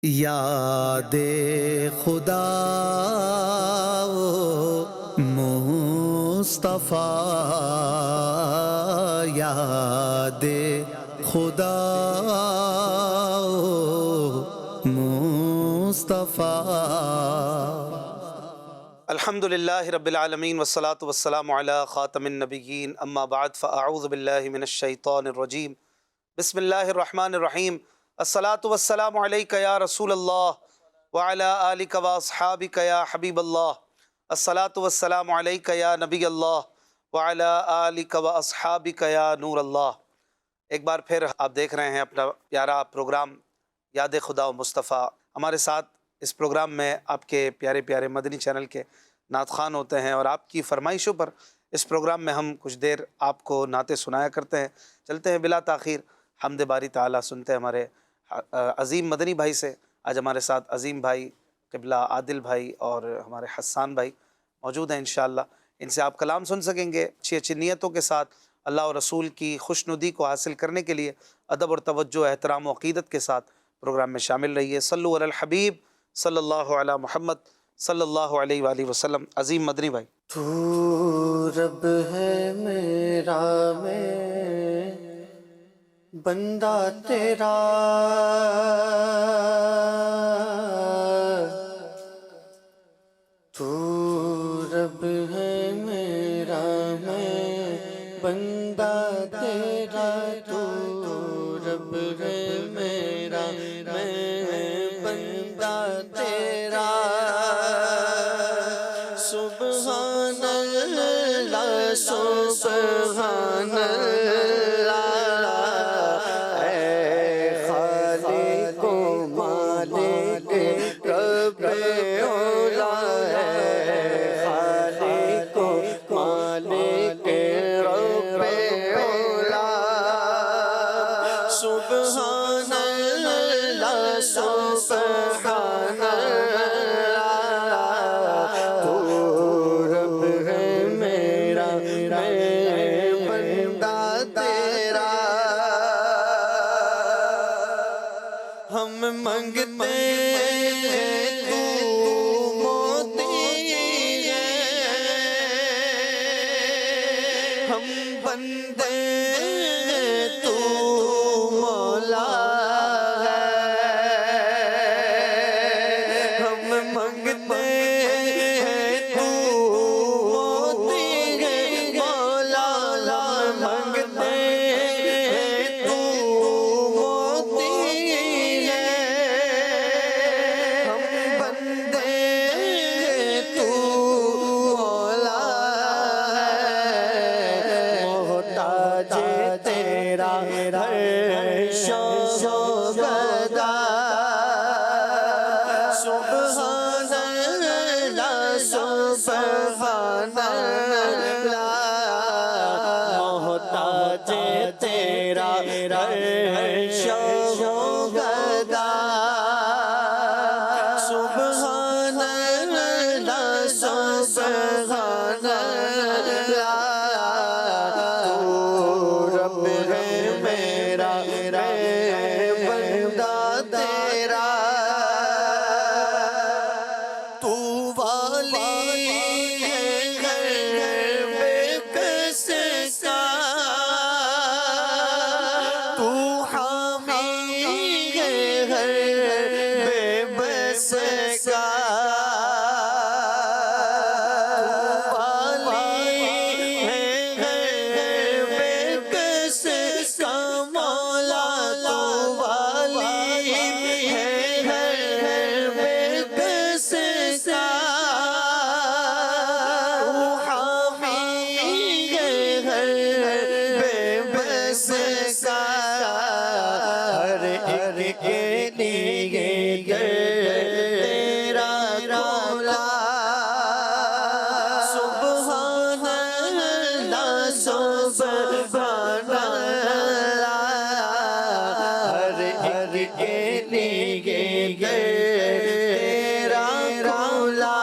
یاد خدا مصطفیٰ، یاد خدا مصطفیٰ۔ الحمدللہ رب العالمین والصلاة والسلام علی خاتم النبیین، اما بعد فاعوذ باللہ من الشیطان الرجیم، بسم اللہ الرحمن الرحیم۔ الصلاة والسلام علیک یا رسول اللہ وعلی آلک واصحابک یا حبیب اللہ۔ الصلاة والسلام علیک یا نبی اللہ وعلی آلک واصحابک یا نور اللہ۔ ایک بار پھر آپ دیکھ رہے ہیں اپنا پیارا پروگرام یاد خدا و مصطفیٰ۔ ہمارے ساتھ اس پروگرام میں آپ کے پیارے پیارے مدنی چینل کے نعت خوان ہوتے ہیں، اور آپ کی فرمائشوں پر اس پروگرام میں ہم کچھ دیر آپ کو نعتیں سنایا کرتے ہیں۔ چلتے ہیں بلا تاخیر حمد باری تعالیٰ، سنتے ہیں ہمارے عظیم مدنی بھائی سے۔ آج ہمارے ساتھ عظیم بھائی، قبلہ عادل بھائی اور ہمارے حسان بھائی موجود ہیں انشاءاللہ۔ ان سے آپ کلام سن سکیں گے اچھی اچھی نیتوں کے ساتھ، اللہ اور رسول کی خوشنودی کو حاصل کرنے کے لیے ادب اور توجہ، احترام و عقیدت کے ساتھ پروگرام میں شامل رہیے۔ صلو علی الحبیب صلی اللہ علی محمد صلی اللہ علیہ وآلہ وسلم۔ عظیم مدنی بھائی۔ تو رب ہے میرا، میں بندہ تیرا، تو رب ہے میرا، میں بندہ تیرا، تو رب ہے میرا، میں بندہ تیرا۔ سبحان اللہ سبحان اللہ، اے خالق و مالک رب اولا، اے خالق و مالک رب اولا۔ سبحان اللہ سبحان اللہ، تو رب ہے میرا، میں بندہ تیرا۔ ہم منگتے ہیں تو موتی ہے، ہم بندے ہیں تو مولا ہے۔ ہم منگتے ہیں تو موتی ہے مولا، ہم منگتے ہیں تو موتی ہے۔ ہم بندے ہیں تو مولا ہے، محتاج تیرا ہر شوگدا۔ سبحان اللہ سبحان اللہ، محتاج تیرا ہر شوگدا۔ سبحان اللہ سبحان اللہ، تو رب ہے میرا، میں بندہ تیرا۔ تو والی ہے ہر بے کس کا، تو حامی ہے ہر بے بس کا، تو والی ہے ہر بے کس کا مولا، تو والی ہے ہر بے کس کا، تو حامی ہے ہر بے بس کا، ہر ایک کے لیے تیرا رولا۔ سبحان اللہ سبحان اللہ، ہر ایک کے لیے تیرا رولا۔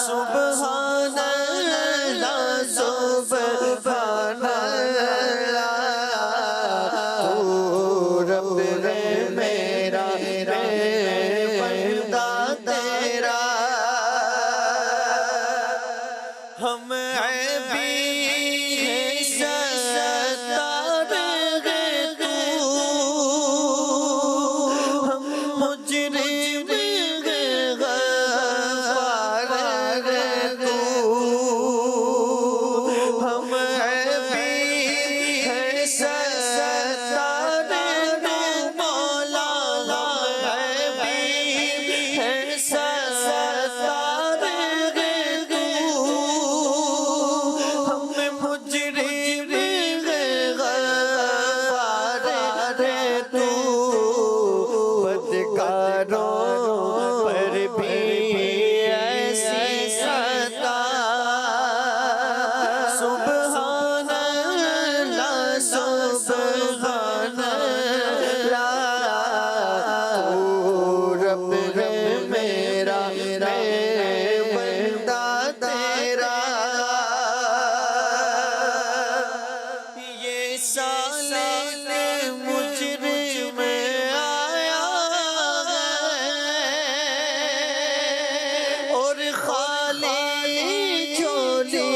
سبحان اللہ سبحان اللہ، تو رب ہے میرا، بندہ تیرا ہم عیبی ستار ہے تو ہم مجرم غفار ہے تو ہم عیبی ستار ہے مولا ہم عیبی ستار ہے تو ہم مجرم غفار ہے تو بدکاروں پر بھی ایسی عطا سبحان اللہ سبحان اللہ تو رب ہے میرا میں بندہ تیرا یہ سالک مجرم آیا ہے اور خالی جھولی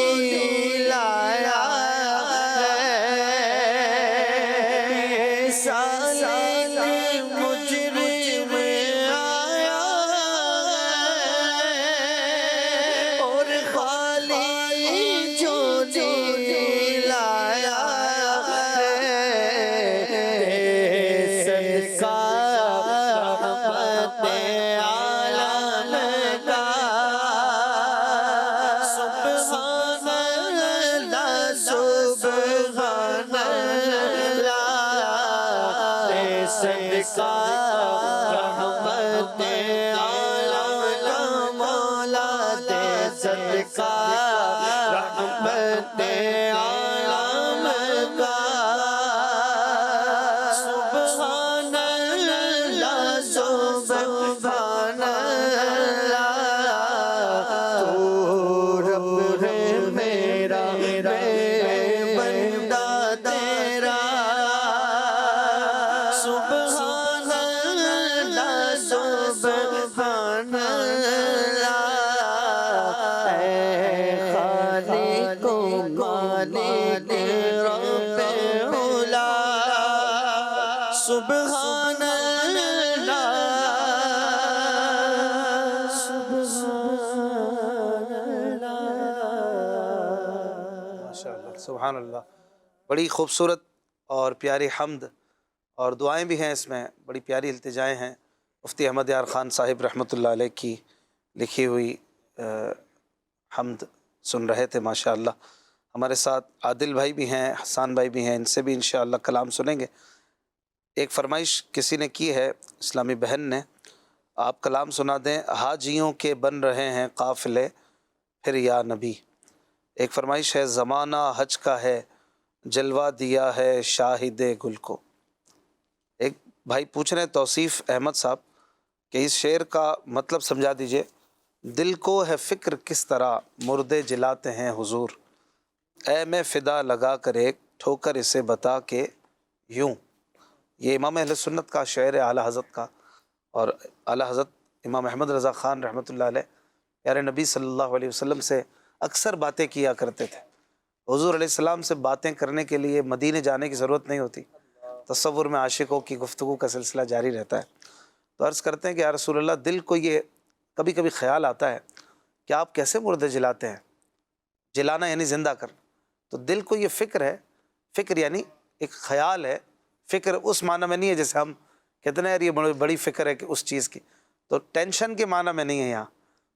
لایا ہے یہ سالک مجرم آیا ہے اور خالی جھولی لایا ہے صدقہ رحمت عالم کا سبحان اللہ سبحان اللہ صدقہ رحمت عالم کا مولا دے صدقہ رحمت عالم کا سبحان اللہ سبحان اللہ تو رب ہے میرا میں بندہ تیرا سبحان اللہ سبحان اللہ اے خالق و مالک رب اولا سبحان اللہ سبحان اللہ ماشاءاللہ سبحان اللہ. بڑی خوبصورت اور پیاری حمد اور دعائیں بھی ہیں اس میں، بڑی پیاری التجائیں ہیں. مفتی احمد یار خان صاحب رحمۃ اللہ علیہ کی لکھی ہوئی حمد سن رہے تھے ماشاءاللہ. ہمارے ساتھ عادل بھائی بھی ہیں، حسان بھائی بھی ہیں، ان سے بھی انشاءاللہ کلام سنیں گے. ایک فرمائش کسی نے کی ہے، اسلامی بہن نے، آپ کلام سنا دیں. حاجیوں کے بن رہے ہیں قافلے پھر یا نبی. ایک فرمائش ہے، زمانہ حج کا ہے جلوہ دیا ہے شاہد گل کو. ایک بھائی پوچھ رہے ہیں توصیف احمد صاحب کہ اس شعر کا مطلب سمجھا دیجئے. دل کو ہے فکر کس طرح مردے جلاتے ہیں حضور، اے میں فدا لگا کر ایک ٹھوکر اسے بتا کے یوں. یہ امام اہل سنت کا شعر ہے اعلیٰ حضرت کا، اور اعلیٰ حضرت امام احمد رضا خان رحمۃ اللہ علیہ پیارے نبی صلی اللہ علیہ وسلم سے اکثر باتیں کیا کرتے تھے. حضور علیہ السلام سے باتیں کرنے کے لیے مدینے جانے کی ضرورت نہیں ہوتی، تصور میں عاشقوں کی گفتگو کا سلسلہ جاری رہتا ہے. تو عرض کرتے ہیں کہ یا رسول اللہ، دل کو یہ کبھی کبھی خیال آتا ہے کہ آپ کیسے مردے جلاتے ہیں. جلانا یعنی زندہ کرنا، تو دل کو یہ فکر ہے. فکر یعنی ایک خیال ہے. فکر اس معنی میں نہیں ہے جیسے ہم کہتے ہیں یار یہ بڑی فکر ہے کہ اس چیز کی، تو ٹینشن کے معنی میں نہیں ہے یہاں.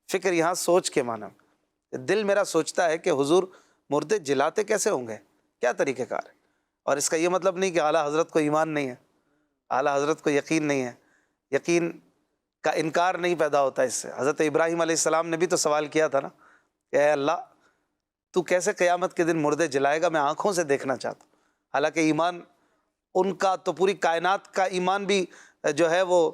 فکر یہاں سوچ کے معنی میں. دل میرا سوچتا ہے کہ حضور مردے جلاتے کیسے ہوں گے، کیا طریقہ کار ہے. اور اس کا یہ مطلب نہیں کہ اعلیٰ حضرت کو ایمان نہیں ہے، اعلیٰ حضرت کو یقین نہیں ہے. یقین کا انکار نہیں پیدا ہوتا اس سے. حضرت ابراہیم علیہ السلام نے بھی تو سوال کیا تھا نا کہ اے اللہ تو کیسے قیامت کے دن مردے جلائے گا، میں آنکھوں سے دیکھنا چاہتا ہوں. حالانکہ ایمان ان کا تو پوری کائنات کا ایمان بھی جو ہے وہ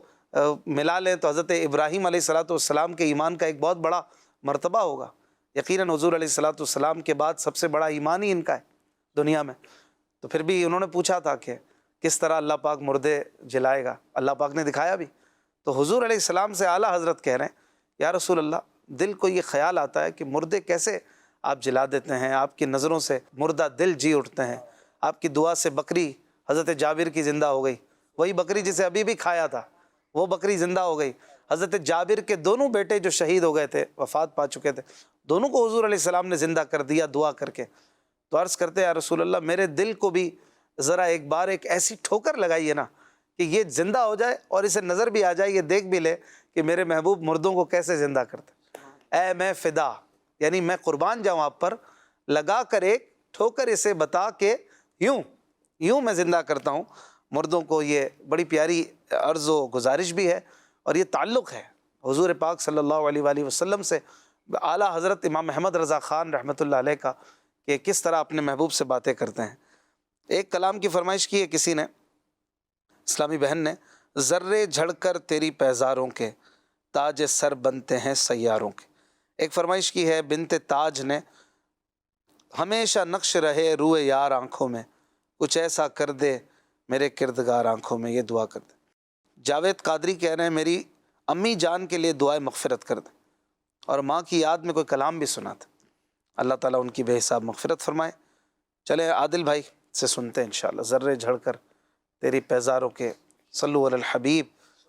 ملا لیں تو حضرت ابراہیم علیہ السلام کے ایمان کا ایک بہت بڑا مرتبہ ہوگا. یقیناً حضور علیہ السلام کے بعد سب سے بڑا ایمان ہی ان کا ہے دنیا میں. تو پھر بھی انہوں نے پوچھا تھا کہ کس طرح اللہ پاک مردے جلائے گا، اللہ پاک نے دکھایا بھی۔ تو حضور علیہ السلام سے اعلیٰ حضرت کہہ رہے ہیں یا رسول اللہ، دل کو یہ خیال آتا ہے کہ مردے کیسے آپ جلا دیتے ہیں، آپ کی نظروں سے مردہ دل جی اٹھتے ہیں، آپ کی دعا سے بکری حضرت جابر کی زندہ ہو گئی، وہی بکری جسے ابھی بھی کھایا تھا وہ بکری زندہ ہو گئی۔ حضرت جابر کے دونوں بیٹے جو شہید ہو گئے تھے، وفات پا چکے تھے، دونوں کو حضور علیہ السلام نے زندہ کر دیا دعا کر کے۔ تو عرض کرتے یا رسول اللہ، میرے دل کو بھی ذرا ایک بار ایک ایسی ٹھوکر لگائیے نا کہ یہ زندہ ہو جائے اور اسے نظر بھی آ جائے، یہ دیکھ بھی لے کہ میرے محبوب مردوں کو کیسے زندہ کرتے۔ اے میں فدا، یعنی میں قربان جاؤں آپ پر، لگا کر ایک ٹھوکر اسے بتا کہ یوں میں زندہ کرتا ہوں مردوں کو۔ یہ بڑی پیاری عرض و گزارش بھی ہے، اور یہ تعلق ہے حضور پاک صلی اللہ علیہ وآلہ وسلم سے اعلیٰ حضرت امام احمد رضا خان رحمۃ اللہ علیہ کا، کہ کس طرح اپنے محبوب سے باتیں کرتے ہیں۔ ایک کلام کی فرمائش کی ہے کسی نے، اسلامی بہن نے، ذرے جھڑ کر تیری پیزاروں کے تاج سر بنتے ہیں سیاروں کے۔ ایک فرمائش کی ہے بنت تاج نے، ہمیشہ نقش رہے روئے یار آنکھوں میں، کچھ ایسا کر دے میرے کردگار آنکھوں میں، یہ دعا کر دے۔ جاوید قادری کہہ رہے ہیں میری امی جان کے لیے دعائے مغفرت کر دیں، اور ماں کی یاد میں کوئی کلام بھی سنا تھا، اللہ تعالیٰ ان کی بے حساب مغفرت فرمائے۔ چلیں عادل بھائی سے سنتے ہیں انشاءاللہ، ذرے جھڑ کر تیری پیزاروں کے، صلو علی الحبیب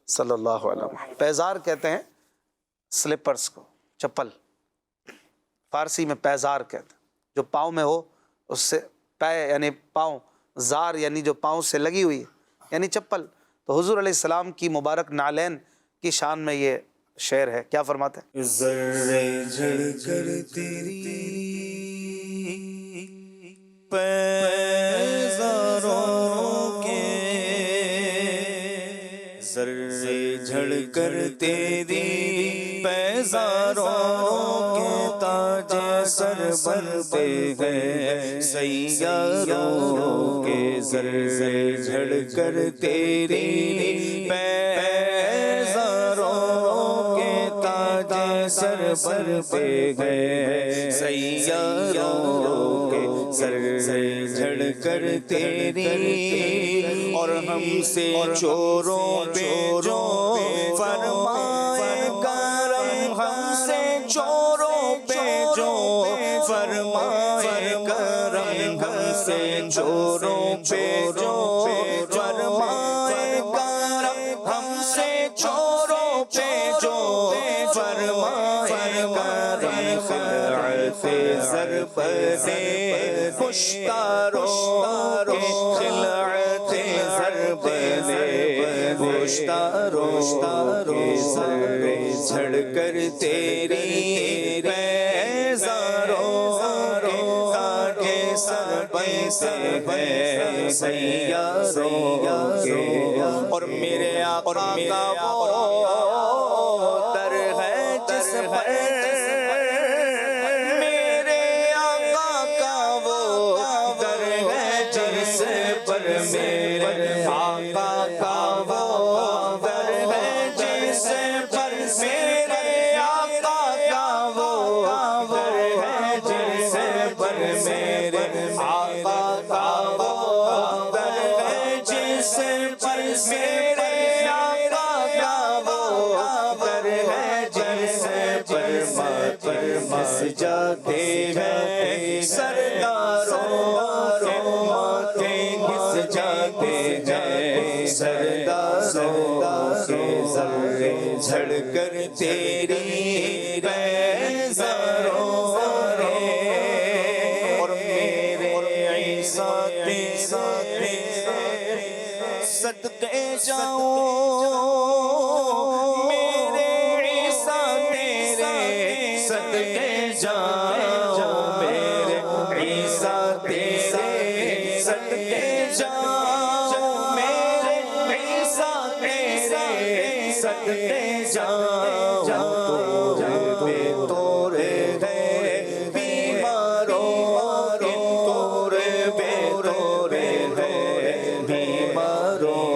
صلی اللہ علیہ وسلم۔ پیزار کہتے ہیں سلیپرز کو، چپل، فارسی میں پیزار کہتے ہیں، جو پاؤں میں ہو اس سے، پے یعنی پاؤں، زار یعنی جو پاؤں سے لگی ہوئی یعنی چپل۔ تو حضور علیہ السلام کی مبارک نالین کی شان میں یہ شعر ہے، کیا فرماتے ہیں؟ ذرے جھڑ کر تیری پیزاروں کے، ذرے جھڑ کر تیری پیزاروں کے تاج سر بنتے ہیں سیاروں کے، ذرے جھڑ کر تیری پیزاروں کے تاج سر بنتے ہیں سیاروں کے، ذرے جھڑ کر تیری، اور ہم سے چوروں پہ جو فرمائے کرم، ہم سے چوروں پہ جو فرمائے کرم، ہم سے چوروں پہ جو فرمائے کرم، ہم سے چوروں پہ جو فرمائے کرم، خلعت ضرب سے خوشتاروں کے، خلعت ضرب سے خوشتاروں کے، ذرے جھڑ کر تیری پیزاروں کے تاج سر بنتے ہیں سیاروں کے، اور میرے آقا کا وہ در ہے جس پر، میرے آقا کا وہ در ہے جس پر، میرے آقا کا وہ در ہے جس پر، میرے آقا کا وہ در ہے جس پر، میرے آقا کا وہ در ہے جس پر، میرے آقا کا وہ در ہے جس پر، ماتر مس جاتے ہیں سرداروں کے، ماتھے گھس جاتے ہیں سرداروں کے، ذرے جھڑ کر تیری پیزاروں کے، اور میرے عیسیٰ تیرے صدقے جاؤں، میرے عیسیٰ تیرے صدقے جاؤں، میرے عیسیٰ تیرے صدقے جاؤں، میرے عیسیٰ تیرے صدقے جاؤں، بے تورے گئے بیماروں کے، تورے بے تورے گئے بیماروں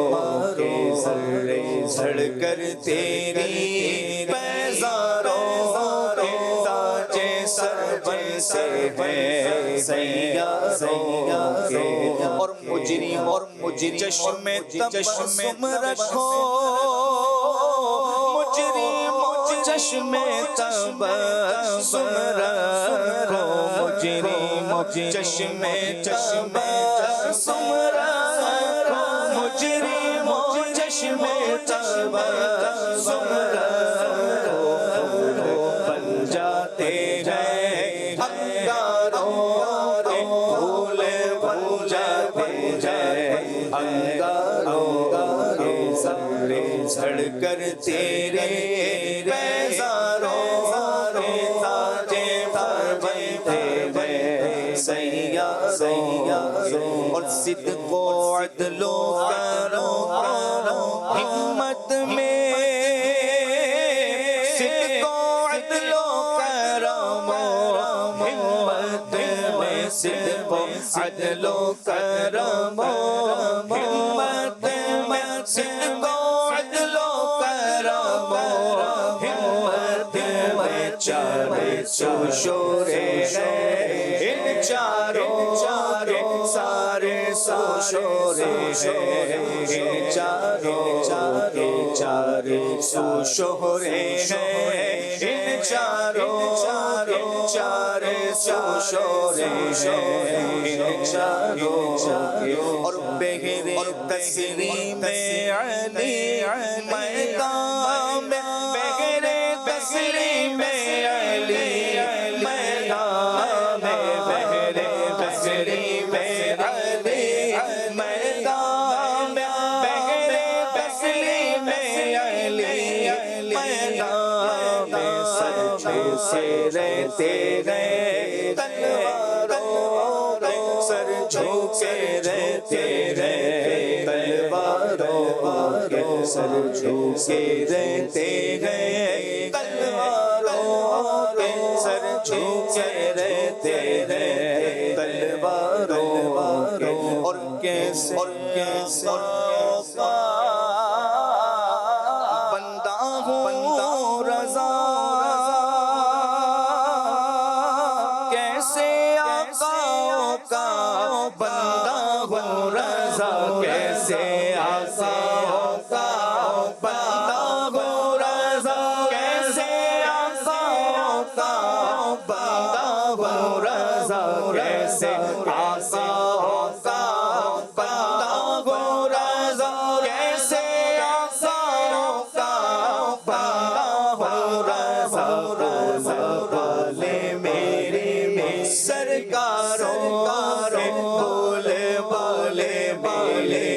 کے، ذرے جھڑ کر تیری پیزاروں کے تاج سر بن سے ہے سیاروں کے اور مجرم چشم تبسم رکھو مجرم چشم تبسم رکھو مجرم چشم تبسم رکھو مجرم چشم تبسم رکھو بن جاتے ہیں انگاروں کے پھول بن جاتے ہیں انگاروں کے سارے جھڑ کر تیرے بیزاروں کے تاجے پر بنتے ہیں سیاروں اور صدق و عدل و کرم ہمت میں صدق و عدل و کرم ہمت میں صدق و عدل و کرم ہمت میں صدق و عدل و کرم ہمت میں چارے سو شورے ہیں ان چاروں سارے سو شورے ہیں ان چاروں چارے سو شورے ہیں ان چاروں چارے سو شورے ہیں ان چاروں اور بغیر تسلیم علی میدان میں بغیر تسلیم علی میدان میں بغیر تسلیم علی میدان میں بغیر تسلیم علی میدان میں سجدے سے رہتے گئے تلواروں سر جھکے رہتے گئے تلواروں کے سر جھکے رہتے گئے تلواروں کے سر جھکے رہتے گئے تلواروں کے اور کیسے بندہ ہوں رضا کیسے آقا کا بندہ ہوں رضا کیسے آقا کا بندہ ہوں رضا کیسے آقا کا بندہ ہوں رضا کیسے آقا کا بندہ ہوں رضا کیسے آقا کا بندہ ہوں رضا والے میرے سرکاروں بولے بالے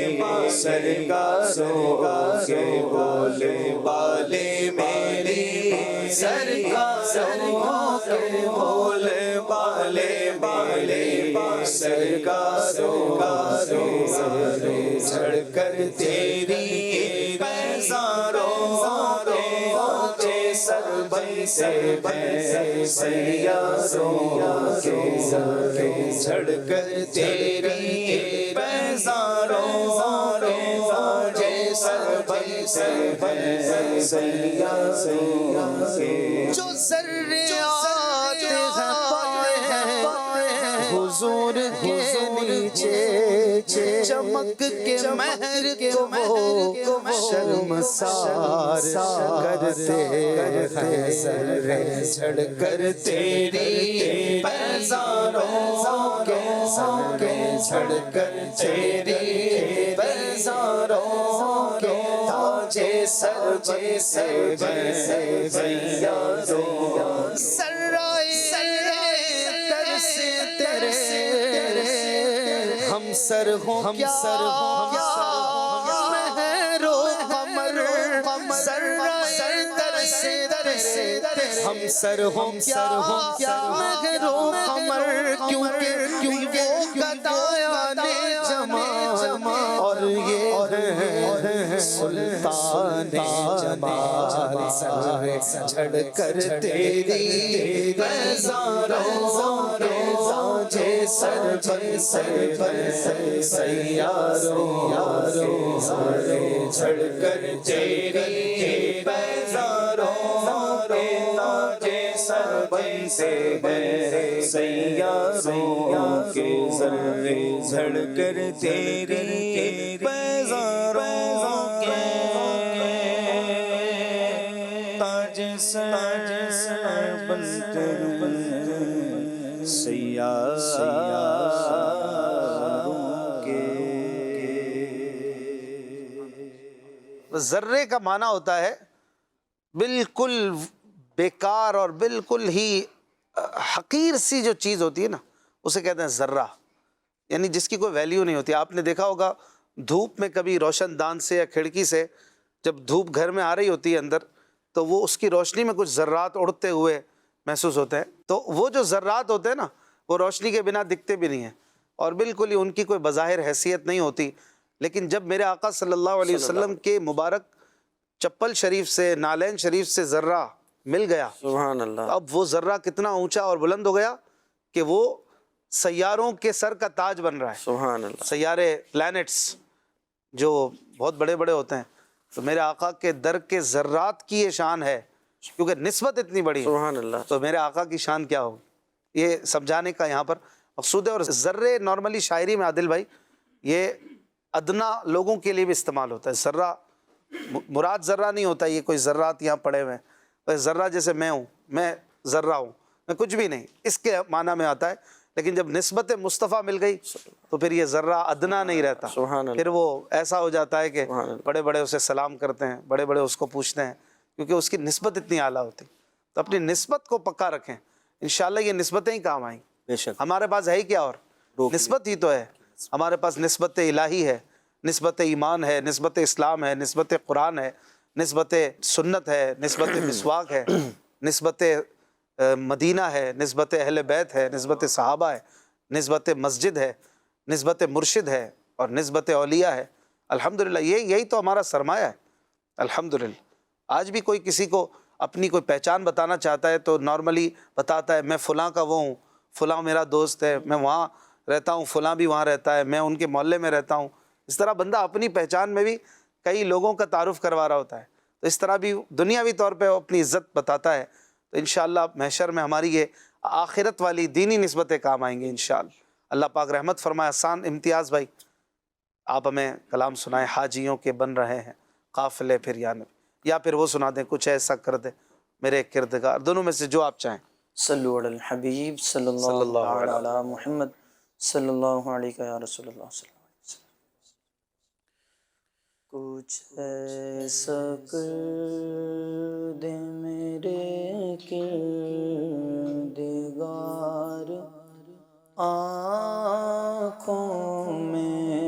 سرکاروں کے بولے بالے میری سرکاروں کے بولے بالے سرکاروں جھڑ کر تیری بیزاروں کے سر بن سے سیاروں کے جھڑ کر تیری بیزاروں کے سر بن سے سیاروں کے جو ذرات ہیں حضور کے نیچے چمک کے مہر کو شرمسار کرتے ہیں سر جھڑ کر تیری بیزاروں کے جھڑ کر تیری بیزاروں کے تاجے سر سیاروں ہم سر ہوں کیا مہر و قمر ہم سر ہوں کیا مہر و قمر کیونکہ گدایان جمال اور یہ سلطان جمال جھڑ کر تیری بیزاروں کے سر سیاروں جھڑ کر تیری بیزاروں کے سر سنتے ہیں سیاروں کے ذرے جھڑ کر تیری پیزاروں کے تاج سر بنتے ہیں سیاروں کے۔ ذرے کا معنی ہوتا ہے بالکل بیکار اور بالکل ہی حقیر سی جو چیز ہوتی ہے نا، اسے کہتے ہیں ذرہ، یعنی جس کی کوئی ویلیو نہیں ہوتی۔ آپ نے دیکھا ہوگا دھوپ میں کبھی روشن دان سے یا کھڑکی سے جب دھوپ گھر میں آ رہی ہوتی ہے اندر، تو وہ اس کی روشنی میں کچھ ذرات اڑتے ہوئے محسوس ہوتے ہیں، تو وہ جو ذرات ہوتے ہیں نا وہ روشنی کے بنا دکھتے بھی نہیں ہیں اور بالکل ہی ان کی کوئی بظاہر حیثیت نہیں ہوتی۔ لیکن جب میرے آقا صلی اللہ علیہ وسلم کے مبارک چپل شریف سے، نالین شریف سے ذرہ مل گیا، سبحان اللہ، اب وہ ذرہ کتنا اونچا اور بلند ہو گیا کہ وہ سیاروں کے سر کا تاج بن رہا ہے۔ سبحان اللہ، سیارے پلانٹس جو بہت بڑے بڑے ہوتے ہیں، تو میرے آقا کے در کے ذرات کی یہ شان ہے، کیونکہ نسبت اتنی بڑی ہے، سبحان اللہ، تو میرے آقا کی شان کیا ہوگی، یہ سمجھانے کا یہاں پر مقصود ہے۔ اور ذرے نارملی شاعری میں عادل بھائی یہ ادنا لوگوں کے لیے بھی استعمال ہوتا ہے۔ ذرہ مراد ذرہ نہیں ہوتا یہ کوئی ذرات یہاں پڑے ہوئے ہیں، ذرہ جیسے میں ہوں، میں ذرہ ہوں، میں کچھ بھی نہیں، اس کے معنی میں آتا ہے۔ لیکن جب نسبت مصطفیٰ مل گئی تو پھر یہ ذرہ ادنا نہیں رہتا، سبحان اللہ، پھر وہ ایسا ہو جاتا ہے کہ سبحان اللہ، بڑے بڑے اسے سلام کرتے ہیں، بڑے بڑے اس کو پوچھتے ہیں، کیونکہ اس کی نسبت اتنی اعلیٰ ہوتی۔ تو اپنی نسبت کو پکا رکھیں، انشاءاللہ یہ نسبتیں ہی کام آئیں۔ بے شک، ہمارے پاس ہے ہی کیا، اور نسبت ہی تو ہے ہمارے پاس، نسبت الہی ہے، نسبت ایمان ہے، نسبت اسلام ہے، نسبت قرآن ہے، نسبت سنت ہے، نسبت مسواک ہے، نسبت مدینہ ہے، نسبت اہل بیت ہے، نسبت صحابہ ہے، نسبت مسجد ہے، نسبت مرشد ہے، اور نسبت اولیاء ہے۔ الحمدللہ یہی تو ہمارا سرمایہ ہے۔ الحمدللہ آج بھی کوئی کسی کو اپنی کوئی پہچان بتانا چاہتا ہے تو نارملی بتاتا ہے میں فلاں کا وہ ہوں، فلاں میرا دوست ہے، میں وہاں رہتا ہوں، فلاں بھی وہاں رہتا ہے، میں ان کے محلے میں رہتا ہوں۔ اس طرح بندہ اپنی پہچان میں بھی کئی لوگوں کا تعارف کروا رہا ہوتا ہے، تو اس طرح بھی دنیاوی طور پہ وہ اپنی عزت بتاتا ہے۔ تو انشاءاللہ محشر میں ہماری یہ آخرت والی دینی نسبتیں کام آئیں گی انشاءاللہ۔ اللہ پاک رحمت فرمائے۔ آسان امتیاز بھائی آپ ہمیں کلام سنائیں، حاجیوں کے بن رہے ہیں قافلے پھر یا پھر وہ سنا دیں کچھ ایسا کر دے میرے کردگار، دونوں میں سے جو آپ چاہیں۔ صلو علی الحبیب صلی اللہ علی محمد صلی اللہ علیہ یا رسول اللہ صلی اللہ علیہ وسلم۔ کچھ ایسا کر دے میرے کردگار آنکھوں میں،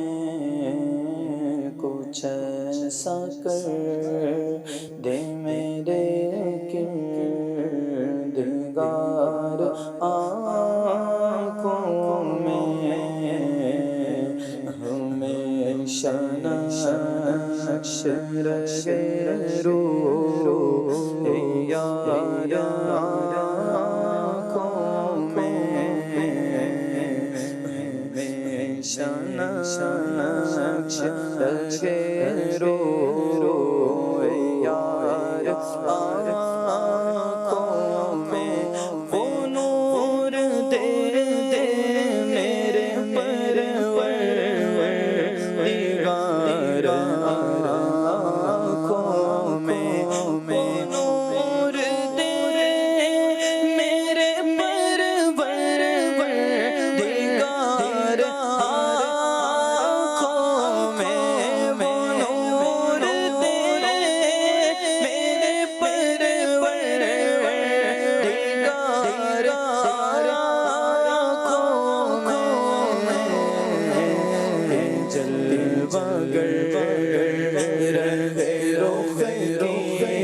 کچھ ایسا کر دے میرے کردگار آنکھوں میں، ہمیشہ نقش رہے رو یار آنکھوں میں، ہمیشہ نقش رہے رو یار آنکھوں میں، وہ نور دے دے میرے پروردگار آنکھوں میں، وہ نور دے میرے پروردگار آنکھوں میں، وہ نور دے میرے پروردگار آنکھوں میں، جلوہ گر رہے رخ کی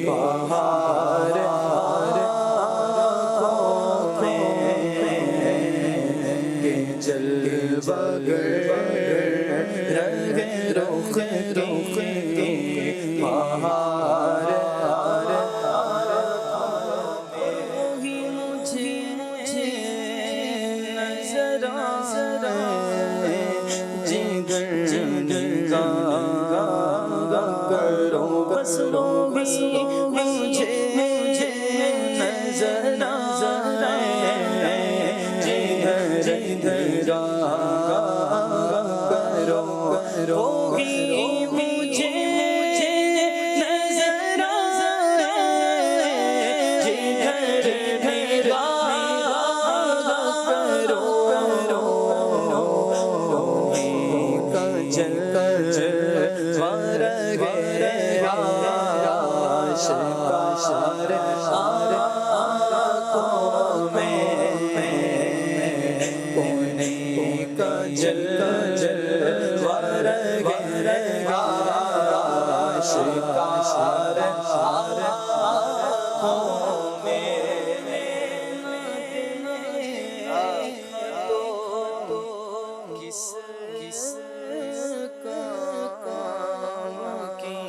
بہار آنکھوں میں، جلوہ گر رہے رخ کی بہار وہی مجھے نظر آئے، جگر نگاہ کرو بس وہی مجھے نظر آئے، آشکار آنکھوں میں انہیں کا جلوہ رہے گا آشکار آنکھوں میں تو کس کام کی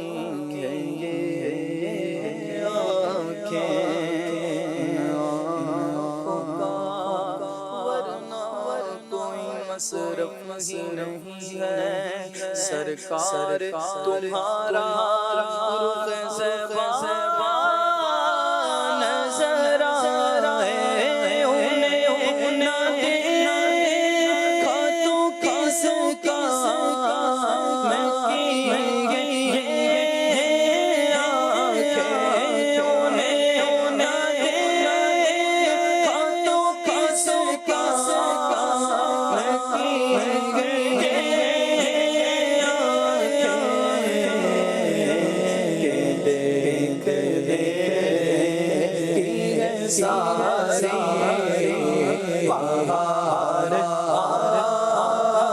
ہے یہ آنکھیں ورنہ کوئی مصرف ہی نہیں ہے سرکار تمہارا رخ زیبان نظر آئے انہیں نہ دیکھا تو کس کا میں کی گئی آنکھیں انہیں نہ دیکھا تو کس کا میں کی گئی ساری بہار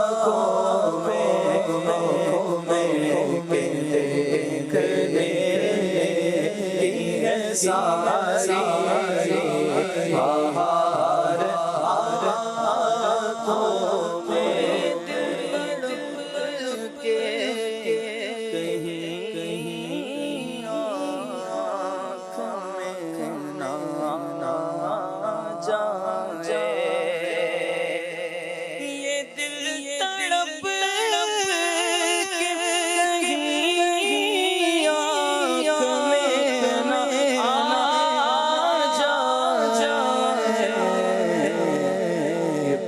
آنکھوں میں دیکھنے کی ہے ساری بہار آنکھوں میں دل کے کہیں آنکھ میں نہ جائے یہ دل تڑپ کے کہیں آنکھ میں نہ جائے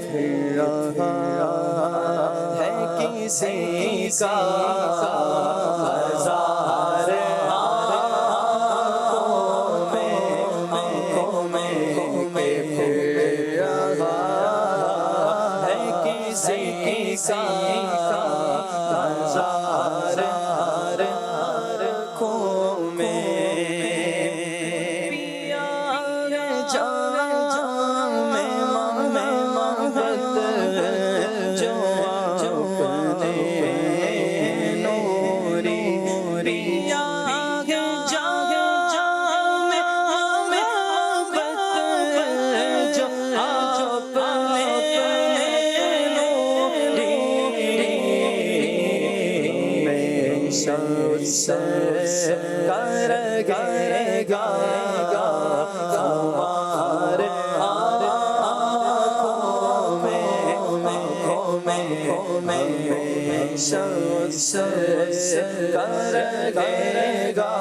پھر رہا ہے کسی کا ہزار آنکھوں میں پھر رہا ہے کسی کا ہزار آنکھوں میں پیا جام میں محبت جو اپنے نوری پیا جام میں محبت جو اپنے نوری کرے گا ہمار آنکھوں میں شمس کرے گا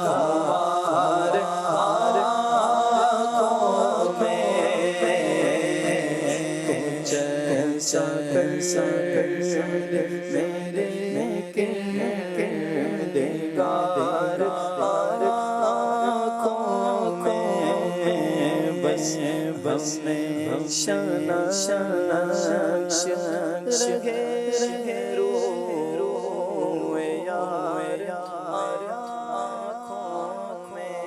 ہمار آنکھوں میں جیسا میرے کردگار آنکھوں میں بس میں شنا رہے روئے یار آنکھوں میں۔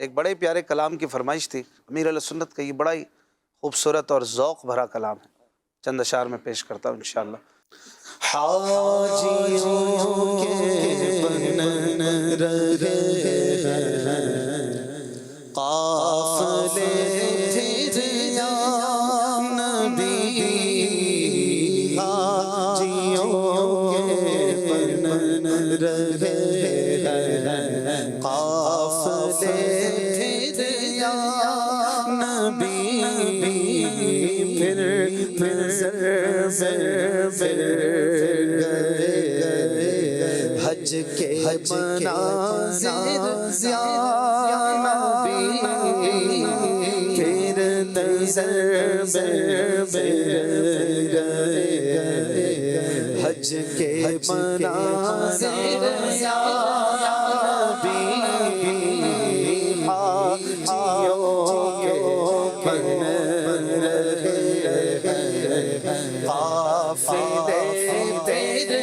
ایک بڑے پیارے کلام کی فرمائش تھی امیر علیہ سنت کا، یہ بڑا ہی خوبصورت اور ذوق بھرا کلام ہے، چند اشعار میں پیش کرتا ہوں انشاءاللہ۔ حاجیوں کے بن رہے ہیں قافلے یا نبی، حاجیوں کے بن رہے ہیں قافلے یا نبی، پھر حج کے مناظر یا نبی، پھر نظر حج کے مناظر یا نبی، حاجیوں کے بن رہے ہیں قافلے تیرے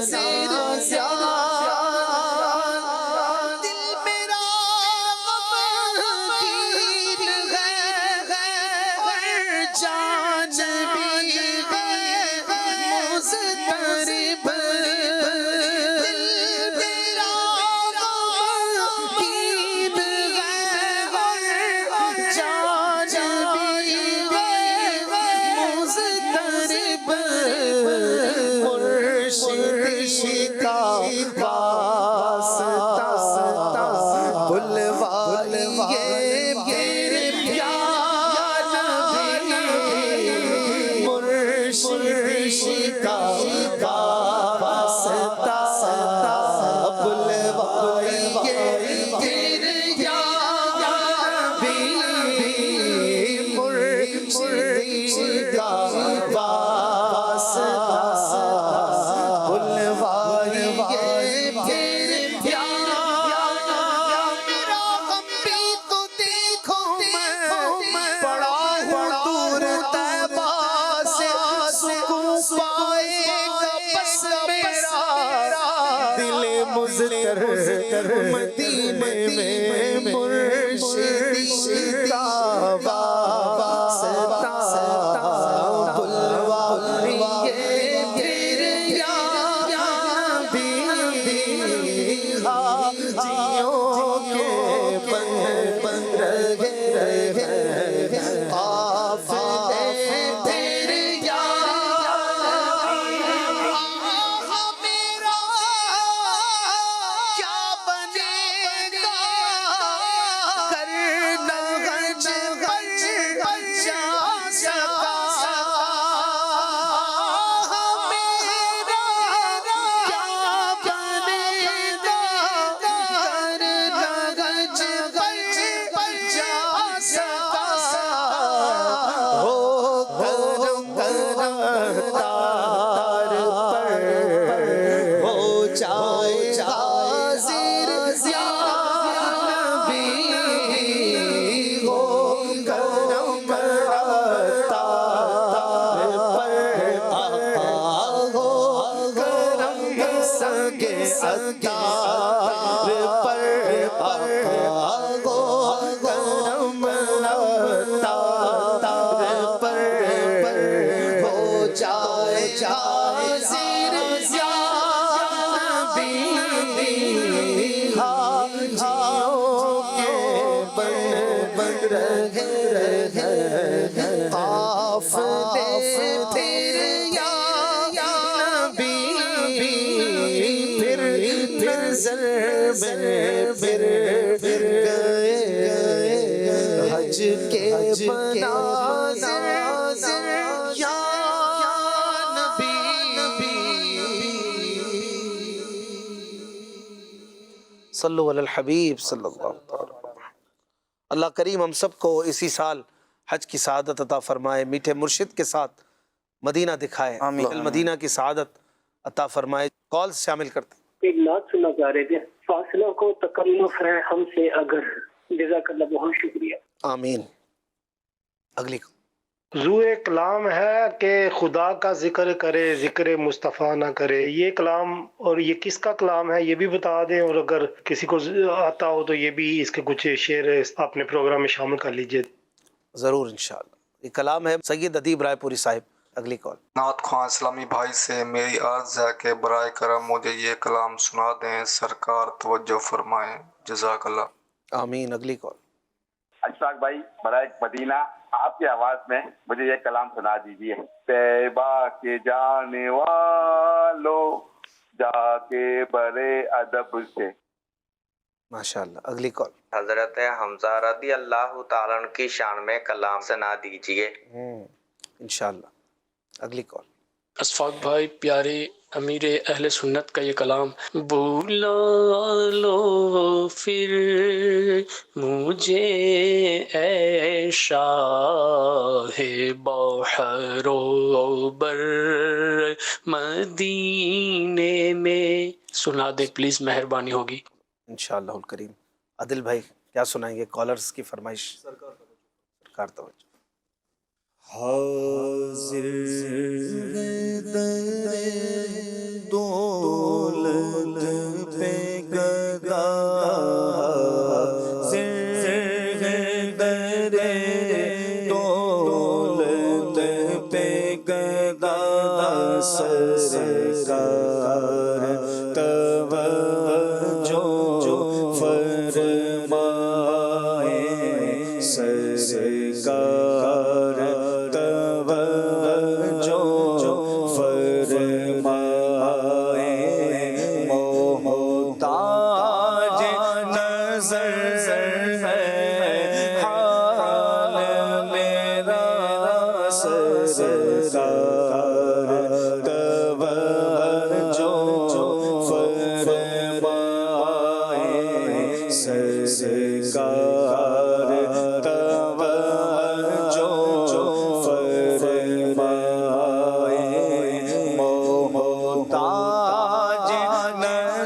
دل میرا غمگین ہے اور جان بھی مضطرب دل میرا غمگین ہے اور جان بھی مضطرب مرشد کا واسطہ بلوائیے میرے پیارے نبی مرشد کا واسطہ بلوائیے میرے پیارے نبی مرشد کا واسطہ مدینے میں مرشد کا واسطہ بلوائیے میرے نبی حاجیوں کے بن رہے قافلے تیرے حج کے مناظر یا نبی صلو علی الحبیب صلی اللہ علیہ وسلم۔ اللہ کریم ہم سب کو اسی سال حج کی سعادت عطا فرمائے، میٹھے مرشد کے ساتھ مدینہ دکھائے، المدینہ کی سعادت عطا فرمائے۔ کال شامل کرتے ہیں۔ ایک نعت سننا چاہ رہے تھے، فاصلہ کو تکلف ہے ہم سے اگر، جزاک اللہ، بہت شکریہ۔ آمین۔ اگلی حضور کلام ہے کہ خدا کا ذکر کرے ذکر مصطفیٰ نہ کرے، یہ کلام اور یہ کس کا کلام ہے یہ بھی بتا دیں، اور اگر کسی کو آتا ہو تو یہ بھی اس کے کچھ شعر اپنے پروگرام میں شامل کر لیجئے۔ ضرور انشاءاللہ۔ یہ کلام ہے سید ادیب رائے پوری صاحب۔ اگلی کال۔ نعت خواں اسلامی بھائی سے میری عرض ہے کہ برائے کرم مجھے یہ کلام سنا دیں، سرکار توجہ فرمائیں، جزاک اللہ۔ آمین۔ اگلی کال۔ اشفاق بھائی برائے مدینہ آپ کی آواز میں مجھے یہ کلام سنا دیجیے۔ طیبہ کے جانے والو جا کے بڑے ادب سے۔ ماشاءاللہ۔ اگلی کال۔ حضرت حمزہ رضی اللہ تعالیٰ عنہ کی شان میں کلام سنا دیجیے۔ انشاءاللہ۔ اگلی کال۔ اشفاق بھائی پیارے امیر اہل سنت کا یہ کلام، بولا لو پھر مجھے اے شاہ بحر و بر مدینے میں، سنا دے پلیز، مہربانی ہوگی۔ انشاءاللہ الکریم۔ عادل بھائی کیا سنائیں گے؟ کالرز کی فرمائش۔ سرکار توجہ۔ حاضر ہے در دو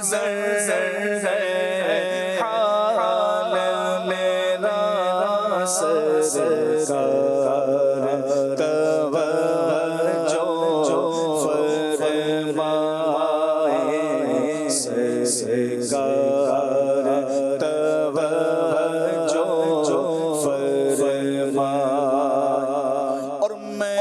نظر ہے حال میرا سرکار توجہ فرمائے سرکار توجہ فرمائے اور میں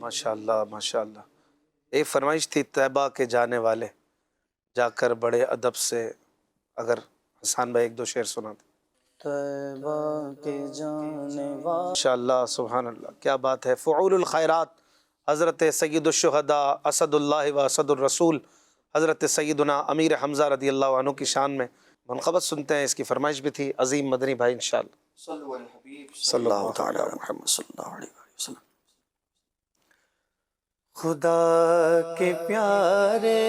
ماشاءاللہ ماشاءاللہ. ایک فرمائش تھی طیبہ کے جانے والے جا کر بڑے ادب سے، اگر حسان بھائی ایک دو شعر سنا دیں. طیبہ کے جانے والے ماشاءاللہ سبحان اللہ، کیا بات ہے. فعول الخیرات حضرت سید الشہداء اسد اللہ و اسد الرسول حضرت سیدنا امیر حمزہ رضی اللہ عنہ کی شان میں منقبت سنتے ہیں، اس کی فرمائش بھی تھی عظیم مدنی بھائی انشاءاللہ صلی اللہ تعالی علی محمد صلی اللہ علیہ وسلم۔ خدا کے پیارے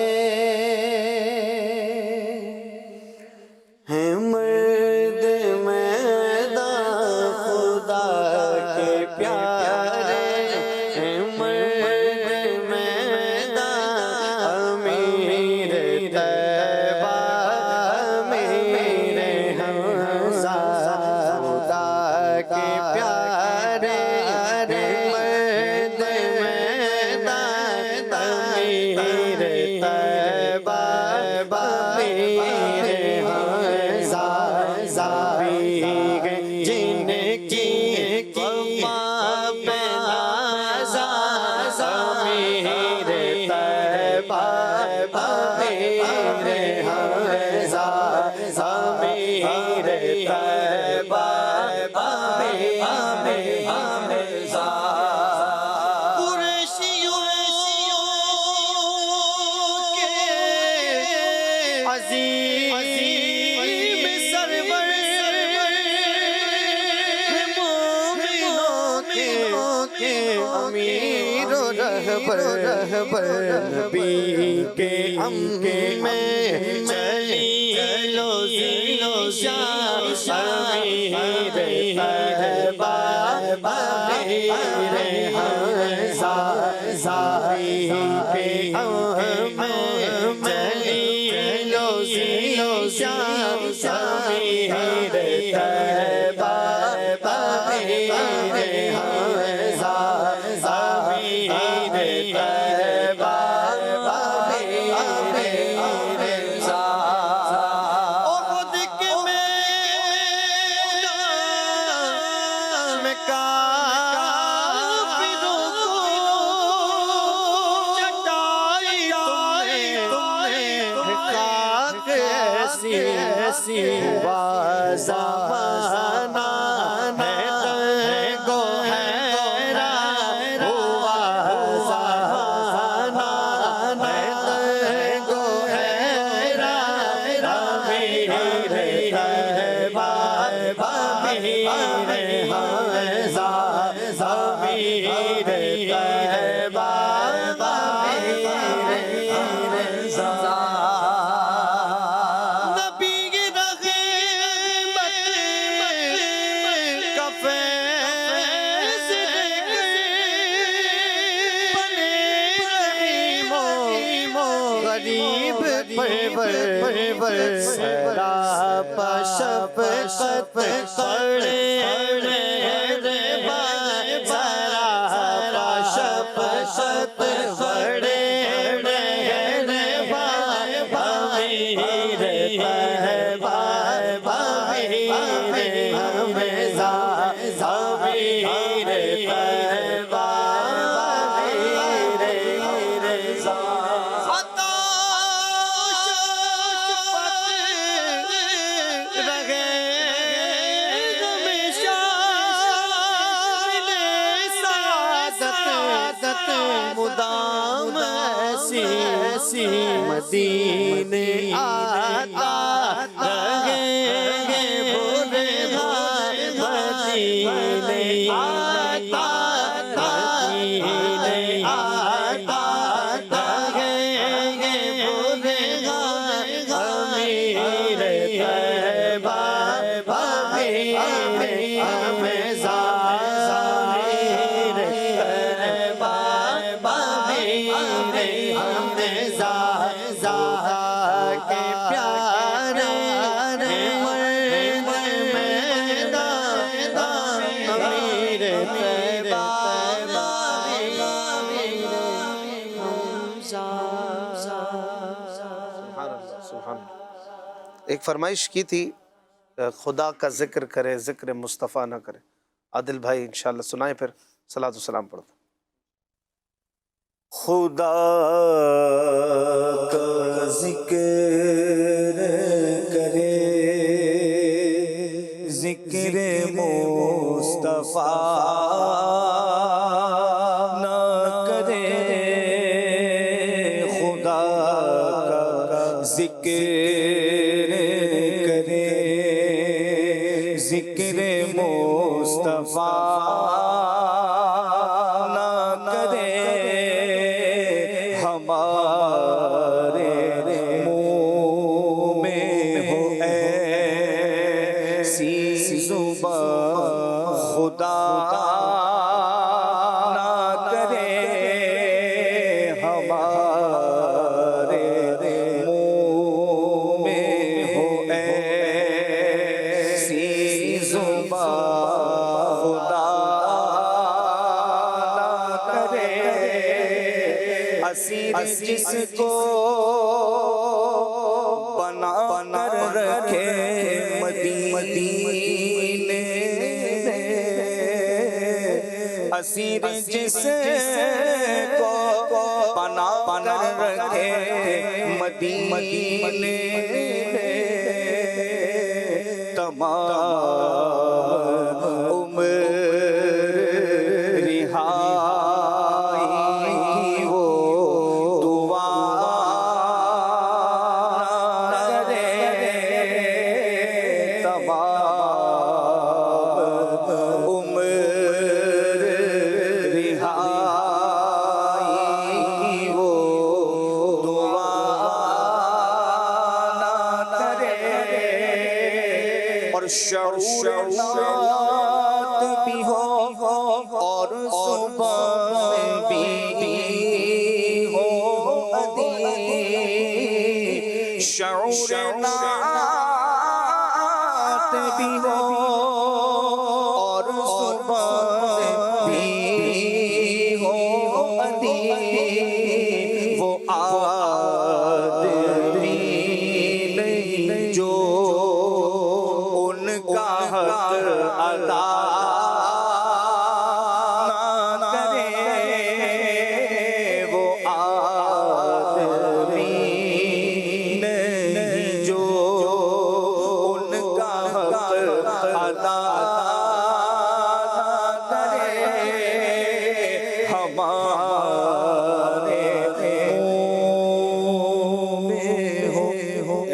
ہیں مرد میدان، خدا کے پیارے ہیں مرد میدان، امیر طیبہ امیر حمزہ، خدا کے پیارے ہیں مرد میدان، امیر طیبہ امیر حمزہ، جن کی قوما بنازا، امیر طیبہ امیر حمزہ، امیر طیبہ امیر حمزہ۔ قریشیوں کے عظیم سرور، مومنوں کے امیر و رہبر، نبی کے امر میں چلی لو امیر طیبہ امیر حمزہ، کے امر میں چلی لو امیر طیبہ امیر حمزہ، امیر طیبہ امیر حمزہ۔ احد کے میدان میں کافروں کو چٹائی تم نے خاک ایسی ہوا زمانہ ہے تنگ و حیران ہوا زمانہ ہے تنگ و حیران، امیر طیبہ امیر حمزہ، امیر طیبہ امیر حمزہ۔ نبی رحمت کا فیض بنے رحیم و غریب پرور، سراپا شفقت کرے سراپا شفقت کرے امیر طیبہ امیر حمزہ، امیر طیبہ امیر حمزہ۔ عطا شفقت رہے ہمیشہ، سعادت مدام ایسی مدینے آتا رہے برے حال، مدینے آتا مدینے آتا رہے برے حال، امیر طیبہ امیر حمزہ، امیر طیبہ امیر حمزہ، کے پیارے مرد میدان، امیر طیبہ امیر حمزہ۔ سبحان اللہ۔ ایک فرمائش کی تھی خدا کا ذکر کرے ذکر مصطفیٰ نہ کرے، عادل بھائی انشاءاللہ سنائیں، پھر صلاۃ و سلام پڑھتے۔ خدا کا ذکر کرے ذکر مصطفیٰ نہ کرے، خدا کا ذکر ذکر مصطفیٰ نہ کرے ہمارے منہ میں ہو ایسی زبان خدا نہ کرے ہمارے منہ میں ہو ایسی زبان خدا نہ کرے اسیر جس کو بنا کر رکھے مدینے اسیر جس کو بنا کر رکھے مدینے تمام عمر رہائی کی وہ دعا نہ کرے تمام عمر رہائی وہ دعا نہ کرے اور شعور نعت بھی ہو اور زبان بھی ہو ادیب شعور نعت بھی ہو اور زبان بھی ہو ادیب وہ آدمی نہیں جو ان کا حق ادا نہ کرے وہ آدمی نہیں جو ان کا حق ادا نہ کرے ہمارے منہ میں ہو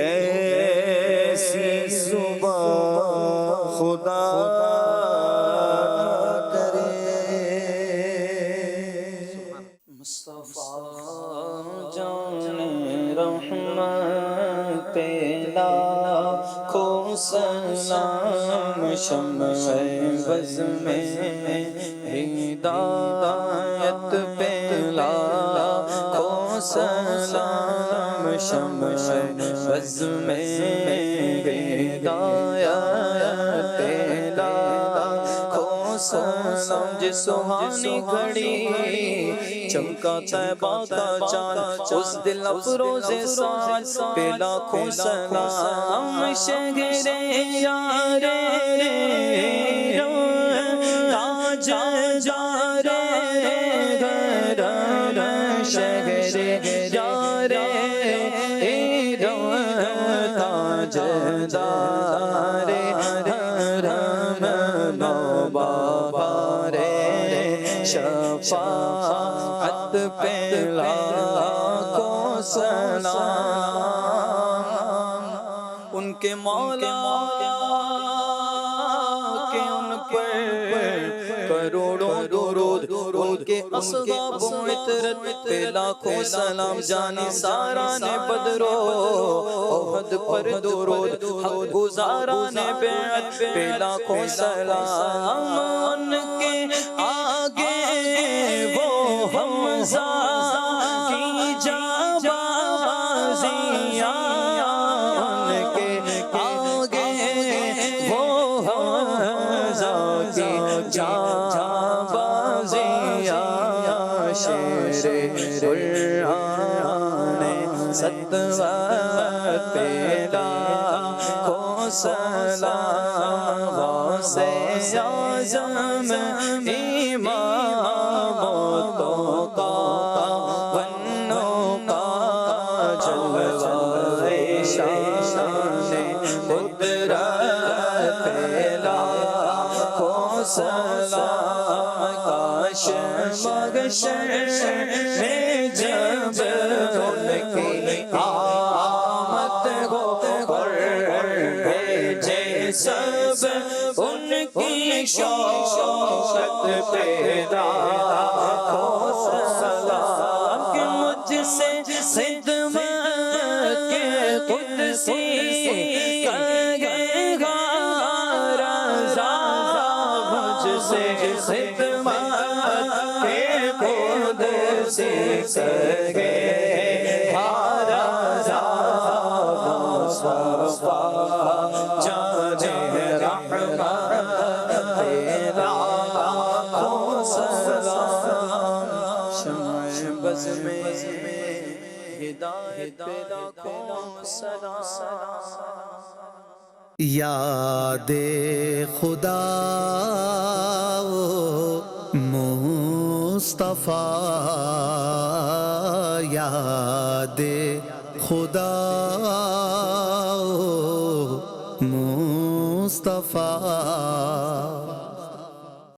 ایسی زبان خدا مصطفیٰ جان رحمت لاکھوں سلام شمع بز میں ہدایت پہ لاکھوں سلام شمع بز میں ہدایت پہ لاکھوں سلام جس سہانی گھڑی چمکا طیبہ کا چاند اس دل افروز سعد پہ لاکھوں سلام شہر یار تاج جار گھر شہر یار تاج دار شفاعت پہ لاکھوں سلام ان کے مولا کے ان پر کروڑوں درود ان کے اصحاب و عطرت پہ لاکھوں سلام جانی سارا نے بدرو احد پر درود حق گزارا نے بیعت پہ لاکھوں سلام ان کے آگے وہ حمزہ کی جانبازیاں ان کے آگے وہ حمزہ کی جانبازیاں شیر قرآن ستوت پہ لاکھوں سلام غوثِ اعظم امامتوں کا بنوں کا جلوہ شان قدرت پہ لاکھوں سلام کاش مغشر میں جب ان کی آمد ہو اور بھیجے سب ان کی شوقت پہ لاکھوں سلام کہ مجھ سے خدمت کے قدسی کہے گا رضا مجھ سے خدمت کے قدسی کہے گا رضا مصطفیٰ جان رحمت تیرا سلام شمع بز میں ہدایت پیدا کو سلام یاد خدا مصطفیٰ یاد خدا مصطفیٰ